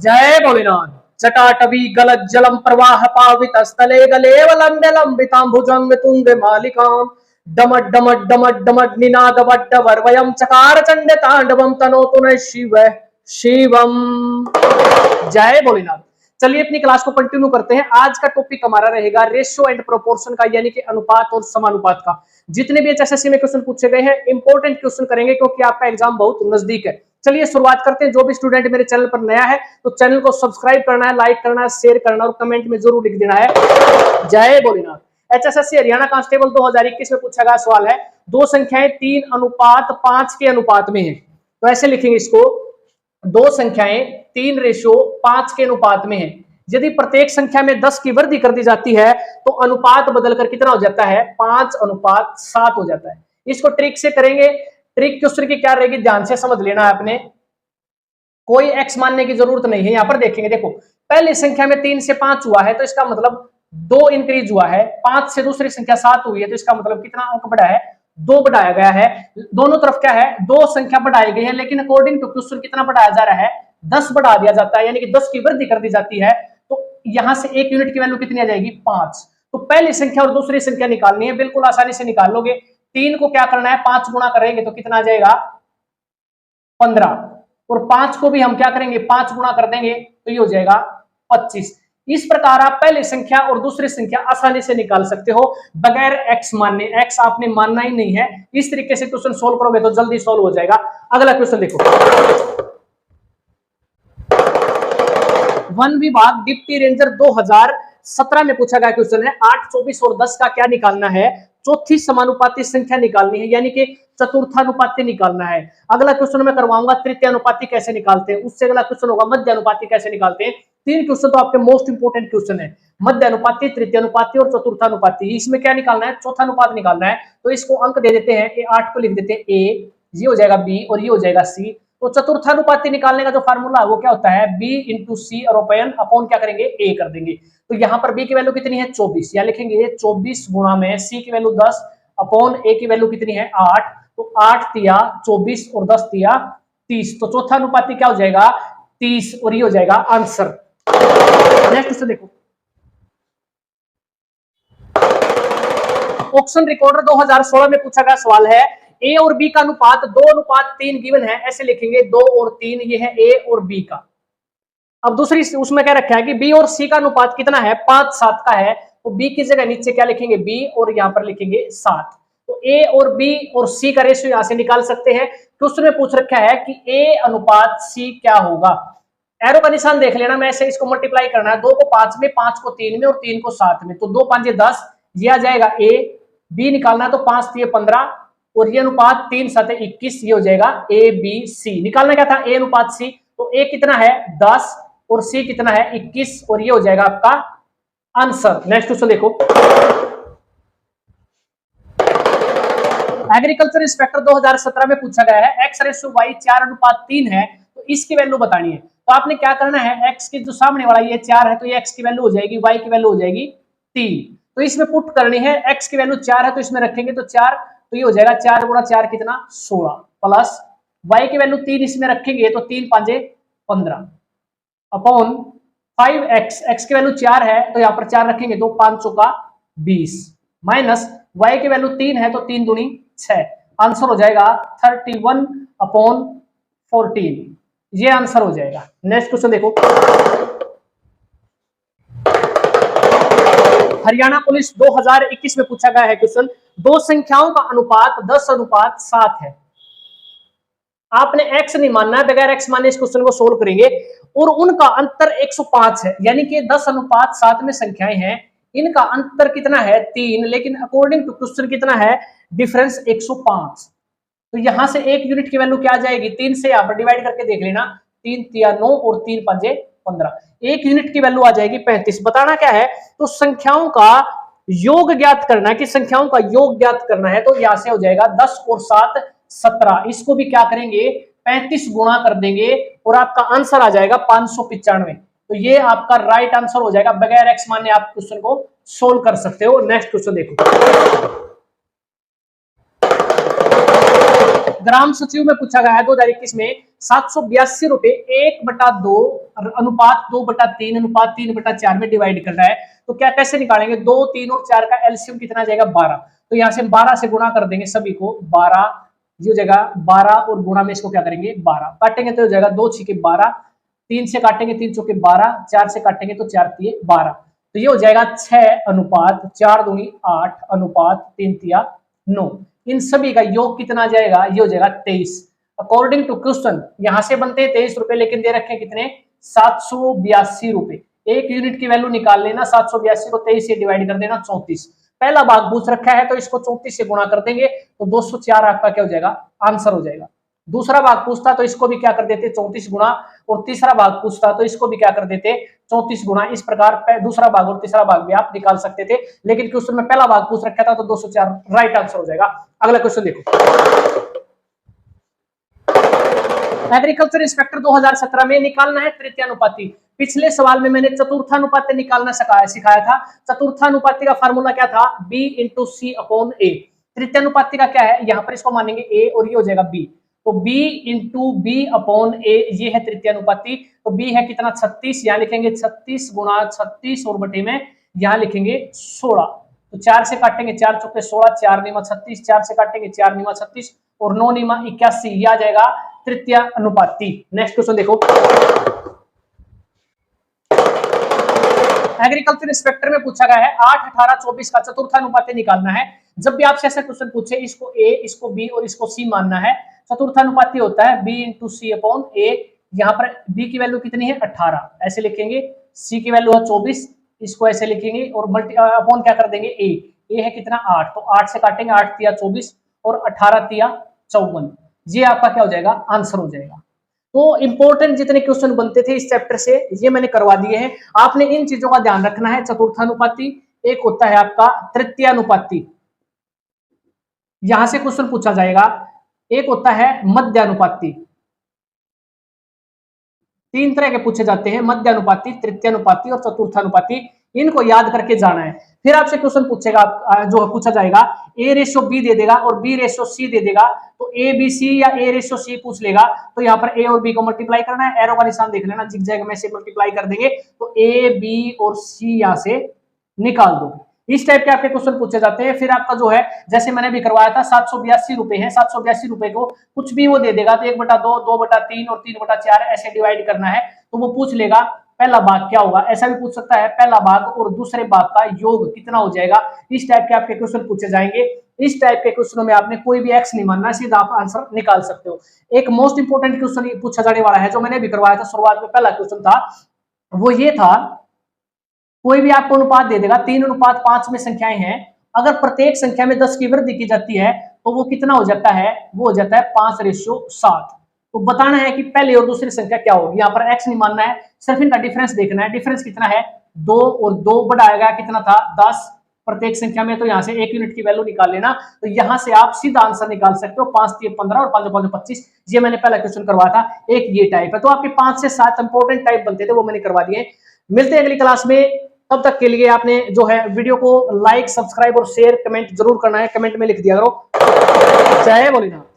जय भोलेनाथ। जटाटवी गलत जलम प्रवाह पावित स्थले गलेव लंबे लंबितांभुजंग तुंग मालिकाम डमट डमट डमट डमट निनाद वड्ड वर्वयम चकार चंड तांडवम तनोतु न शिव शिवम। जय भोलेनाथ। चलिए अपनी क्लास को कंटिन्यू करते हैं। आज का टॉपिक हमारा रहेगा रेशियो एंड प्रोपोर्शन का, यानी कि अनुपात और समानुपात का। जितने भी एचएसएससी में क्वेश्चन पूछे गए हैं इंपॉर्टेंट क्वेश्चन करेंगे, क्योंकि आपका एग्जाम बहुत नजदीक है। चलिए शुरुआत करते हैं। जो भी स्टूडेंट मेरे चैनल पर नया है तो चैनल को सब्सक्राइब करना है, लाइक करना है, शेयर करना और कमेंट में जरूर लिख देना है जय भोलेनाथ। एचएसएससी हरियाणा कांस्टेबल 2021 में पूछा गया सवाल है, दो संख्याएं 3:5 के अनुपात में है। तो ऐसे लिखेंगे इसको, दो संख्याएं 3:5 के अनुपात में है। यदि प्रत्येक संख्या में 10 की वृद्धि कर दी जाती है तो अनुपात बदलकर कितना हो जाता है? 5:7 हो जाता है। इसको ट्रिक से करेंगे। ट्रिक क्वेश्चन की क्या रहेगी, ध्यान से समझ लेना है आपने, कोई एक्स मानने की जरूरत नहीं है। यहां पर देखेंगे, देखो पहली संख्या में 3 से 5 हुआ है तो इसका मतलब 2 इंक्रीज हुआ है। 5 से दूसरी संख्या 7 हुई है तो इसका मतलब कितना अंक बढ़ा है? 2 बढ़ाया गया है। दोनों तरफ क्या है? 2 संख्या बढ़ाई गई है, लेकिन अकॉर्डिंग टू क्वेश्चन कितना बढ़ाया जा रहा है? 10 बढ़ा दिया जाता है, यानी कि 10 की वृद्धि कर दी जाती है। तो यहां से एक यूनिट की वैल्यू कितनी आ जाएगी? 5। तो पहली संख्या और दूसरी संख्या निकालनी है, बिल्कुल आसानी से निकाल लोगे। 3 को क्या करना है? 5 गुणा करेंगे तो कितना आ जाएगा? 15। और 5 को भी हम क्या करेंगे? 5 गुणा कर देंगे तो ये हो जाएगा 25। इस प्रकार आप पहली संख्या और दूसरी संख्या आसानी से निकाल सकते हो बगैर एक्स मानने। एक्स आपने मानना ही नहीं है। इस तरीके से क्वेश्चन सोल्व करोगे तो जल्दी सोल्व हो जाएगा। अगला क्वेश्चन देखो, वन विभाग डिप्टी रेंजर 2017 में पूछा गया क्वेश्चन है, 8, 24 और 10 का क्या निकालना है? चौथी समानुपाती संख्या निकालनी है, यानी कि चतुर्थानुपाती निकालना है। अगला क्वेश्चन मैं करवाऊंगा तृतीय अनुपाती कैसे निकालते हैं, उससे अगला क्वेश्चन होगा मध्य अनुपाती कैसे निकालते हैं। 3 क्वेश्चन तो आपके मोस्ट इंपोर्टेंट क्वेश्चन है, मध्य अनुपाती, तृतीय अनुपाती और चतुर्थानुपाती। इसमें क्या निकालना है? चौथा अनुपात निकालना है। तो इसको अंक दे देते हैं, 8 को लिख देते हैं ए, ये हो जाएगा बी और ये हो जाएगा सी। तो चतुर्थानुपाती निकालने का जो फार्मूला है वो क्या होता है? बी इंटू सी अरोपयन अपॉन क्या करेंगे? ए कर देंगे। तो यहाँ पर बी की वैल्यू कितनी है? 24, या लिखेंगे 24 गुणा में सी की वैल्यू 10 अपॉन ए की वैल्यू कितनी है? 8। तो 8 तिया 24 और 10 तिया 30। तो चौथा अनुपाती क्या हो जाएगा? 30 और ये हो जाएगा आंसर। नेक्स्ट देखो, ऑक्शन रिकॉर्डर 2016 में पूछा गया सवाल है, ए और बी का अनुपात 2:3 गिवन है। ऐसे लिखेंगे 2 और 3, ये है ए और बी का। अब दूसरी उसमें क्या रखा है कि बी और सी का अनुपात कितना है? 5:7 का है। तो बी की जगह नीचे क्या लिखेंगे? बी और यहां पर लिखेंगे 7। तो ए और बी और सी का रेशियो यहां से निकाल सकते हैं। क्वेश्चन में पूछ रखा है कि ए अनुपात सी क्या होगा। एरो का निशान देख लेना, मैं ऐसे इसको मल्टीप्लाई करना है, 2 को 5 में, 5 को 3 में और 3 को 7 में। तो 2 5 10, ये आ जाएगा ए। बी निकालना है तो 5 3 15 और ये अनुपात 3 7 21, ये हो जाएगा ए बी सी। निकालना क्या था? ए अनुपात सी। तो ए कितना है? 10 और सी कितना है? 21 और ये हो जाएगा आपका आंसर। नेक्स्ट क्वेश्चन देखो, एग्रीकल्चर इंस्पेक्टर 2017 में पूछा गया है, x/y 4:3 है तो इसकी वैल्यू बतानी है। तो आपने क्या करना है? x की जो सामने वाला ये 4 है तो ये x की वैल्यू हो जाएगी, y की वैल्यू हो जाएगी 3। तो इसमें पुट करनी है, x की वैल्यू 4 है तो इसमें रखेंगे तो 4, तो ये हो जाएगा 4 गुणा 4 कितना? 16 प्लस y की वैल्यू 3 इसमें रखेंगे तो 3 5 15 अपॉन 5x, x की वैल्यू 4 है तो यहाँ पर 4 रखेंगे तो 5 चौका 20 माइनस y की वैल्यू 3 है तो 3 दूनी 6। आंसर हो जाएगा 31 अपॉन 14, ये आंसर हो जाएगा। नेक्स्ट क्वेश्चन देखो, हरियाणा पुलिस 2021 में पूछा गया है क्वेश्चन, दो संख्याओं का अनुपात 10:7 है। आपने x नहीं मानना है, बगैर x माने इस क्वेश्चन को सोल्व करेंगे। और उनका अंतर 105 है, यानी कि 10:7 में संख्याएं हैं, इनका अंतर कितना है? 3, लेकिन अकॉर्डिंग टू क्वेश्चन कितना है? डिफरेंस 105। तो यहां से एक यूनिट की वैल्यू क्या आ जाएगी? 3 से यहां पर डिवाइड करके देख लेना, 3 3 9 और 3 5 15, एक यूनिट की वैल्यू आ जाएगी 35। बताना क्या है? तो संख्याओं का योग ज्ञात करना है, कि संख्याओं का योग ज्ञात करना है। तो यहां से हो जाएगा 10 और 7 17, इसको भी क्या करेंगे? 35 गुणा कर देंगे और आपका आंसर आ जाएगा 595। तो ये आपका राइट आंसर हो जाएगा। बगैर एक्स माने आप क्वेश्चन को सोल्व कर सकते हो। नेक्स्ट क्वेश्चन देखो, ग्राम सचिव में पूछा गया है 2021 में 782 रुपए 1/2 अनुपात 2/3 अनुपात 3/4 में डिवाइड करना है, तो क्या कैसे निकालेंगे? 2, 3 और 4 का एलसीएम कितना जाएगा? 12। तो यहाँ से 12 से गुणा कर देंगे सभी को, 12 ये हो जाएगा 12 और गुणा में इसको क्या करेंगे? 12 काटेंगे तो हो जाएगा 2 6 12, 3 से काटेंगे 3 चौके 12, 4 से काटेंगे तो 4 तिये 12, तो ये हो जाएगा 6 अनुपात 4 दूनी 8 अनुपात 3 तिया 9। इन सभी का योग कितना जाएगा? ये हो जाएगा 23। अकॉर्डिंग टू क्वेश्चन यहां से बनते हैं 23 रुपए, लेकिन दे रखे हैं कितने? 782 रुपए। एक यूनिट की वैल्यू निकाल लेना, 782 को 23 से डिवाइड कर देना 34। पहला भाग पूछ रखा है तो इसको 34 से गुणा कर देंगे तो 204 आपका क्या हो जाएगा? आंसर हो जाएगा। दूसरा भाग पूछता तो इसको भी क्या कर देते? 34 गुणा, और तीसरा भाग पूछता तो इसको भी क्या कर देते? 34 गुणा। इस प्रकार दूसरा भाग और तीसरा भाग भी आप निकाल सकते थे, लेकिन क्वेश्चन में पहला भाग पूछ रखा था तो 204 राइट आंसर हो जाएगा। अगला क्वेश्चन देखो, एग्रीकल्चर इंस्पेक्टर 2017 में निकालना है तृतीयानुपाती। पिछले सवाल में मैंने चतुर्थानुपाती निकालना सिखाया था। चतुर्थानुपाती का फार्मूला क्या था? B इंटू सी अपॉन ए। तृतीयानुपाती का क्या है? यहाँ पर इसको मानेंगे A और ये हो जाएगा B, तो B इंटू बी अपॉन ए, ये है तृतीयानुपाती। तो B है कितना? 36, यहाँ लिखेंगे 36 गुणा 36 और बटे में यहाँ लिखेंगे 16। तो 4 से काटेंगे 4 चौके 16, 4 निमा 36, 4 से काटेंगे 4 निमा 36 और 9 निमा 81, यह आ जाएगा तृतीय अनुपाती। नेक्स्ट क्वेश्चन देखो, एग्रीकल्चर इंस्पेक्टर में पूछा गया है 8, 18, 24 का चतुर्थानुपाती निकालना है। जब भी आपसे ऐसा क्वेश्चन पूछे, इसको A, इसको B और इसको C मानना है। चतुर्थानुपाती होता है B इंटू सी अपॉन ए। यहाँ पर B की वैल्यू कितनी है? 18, ऐसे लिखेंगे। C की वैल्यू है 24, इसको ऐसे लिखेंगे और मल्टी अपॉन क्या कर देंगे? A है कितना? 8, तो 8 से काटेंगे 8 तिया 24 और 18 तिया 54, ये आपका क्या हो जाएगा? आंसर हो जाएगा। तो इंपॉर्टेंट जितने क्वेश्चन बनते थे इस चैप्टर से ये मैंने करवा दिए हैं। आपने इन चीजों का ध्यान रखना है। चतुर्थानुपाती, एक होता है आपका तृतीयानुपाती, यहां से क्वेश्चन पूछा जाएगा। एक होता है मध्यानुपाती। 3 तरह के पूछे जाते हैं, मध्यानुपाती, तृतीयानुपाती और चतुर्थानुपाती। इनको याद करके जाना है। फिर आपसे क्वेश्चन पूछेगा, जो पूछा जाएगा A/B दे देगा और B/C दे देगा, तो ABC या A/C पूछ लेगा, तो यहाँ पर A और B को मल्टीप्लाई करना है। एरो का निशान देख लेना, जिगजैग में से मल्टीप्लाई कर देंगे तो A, B और C यहाँ से निकाल दो। इस टाइप के आपके क्वेश्चन पूछे जाते हैं। फिर आपका जो है, जैसे मैंने भी करवाया था, 782 रुपए है, 782 रुपए को कुछ भी वो दे देगा तो 1/2, 2/3 और 3/4 ऐसे डिवाइड करना है, तो वो पूछ लेगा पहला भाग क्या होगा। ऐसा भी पूछ सकता है पहला भाग और दूसरे भाग का योग कितना हो जाएगा। इस टाइप के आपके क्वेश्चन पूछे जाएंगे। इस टाइप के क्वेश्चनों में आपने कोई भी एक्स नहीं मानना, सीधा आप आंसर निकाल सकते हो। एक मोस्ट इंपोर्टेंट क्वेश्चन पूछा जाने वाला है, जो मैंने भी करवाया था शुरुआत में, पहला क्वेश्चन था वो ये था, कोई भी आपको अनुपात दे देगा, 3:5 में संख्याएं हैं, अगर प्रत्येक संख्या में 10 की वृद्धि की जाती है तो वो कितना हो जाता है? वो हो जाता है 5:7। तो बताना है कि पहली और दूसरी संख्या क्या होगी। यहाँ पर एक्स नहीं मानना है, सिर्फ इनका डिफरेंस देखना है। डिफरेंस कितना है? 2 और 2 बढ़ाएगा कितना था? 10 प्रत्येक संख्या में, तो यहाँ से 1 यूनिट की वैल्यू निकाल लेना। तो यहाँ से आप सीधा आंसर निकाल सकते हो, 5 3 15 और 5 5 25। ये मैंने पहला क्वेश्चन करवाया था। एक ये टाइप है, तो आपके 5 से 7 इंपोर्टेंट टाइप बनते थे, वो मैंने करवा दिए। मिलते हैं अगली क्लास में, तब तक के लिए आपने जो है वीडियो को लाइक, सब्सक्राइब और शेयर, कमेंट जरूर करना है। कमेंट में लिख दिया करो। जय भोलेनाथ।